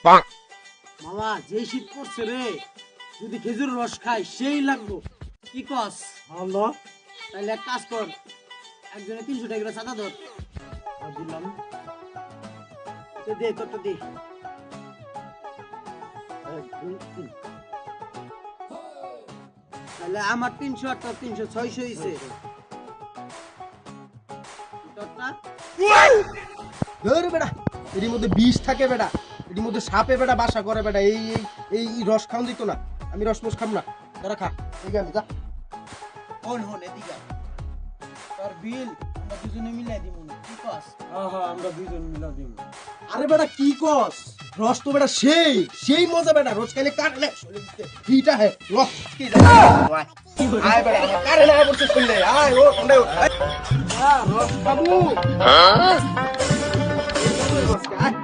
মামা যে শীত পড়ছে রে, যদি খেজুর রস খাই সেই লাগবো। কি কস? ভালো তাহলে এক কাজ কর, একজনে 300 টাকা করে চাঁদা ধর। দিলাম। তো দে, তোরটা দে। 1 2 3 তাহলে আমার 300 আর তোর 300, 600 হইছে। তোরটা? ধর বেটা, এর মধ্যে বিষ থাকে বেটা, এর মধ্যে সাপে বেটা বাসা করে বেটা। এই এই এই রস খাওন দিত না, আমি রস মস খাম না। তারা খা, এই আমি যা। হন হন এদিকে আয়। তোর বিল আমরা দুজনে মিলাই দিব না। কি কস? হ্যাঁ আমরা দুইজন মিলা দিম। আরে বেটা কি কস, রস তো বেটা সেই সেই মজা বেটা। রস খাইলে কাটলে হিটা হে রস কি যা। আয় বেটা, আমার কারে না পড়ছে কইলে। আয় ও কোনটা রস বাবু। রস আয়।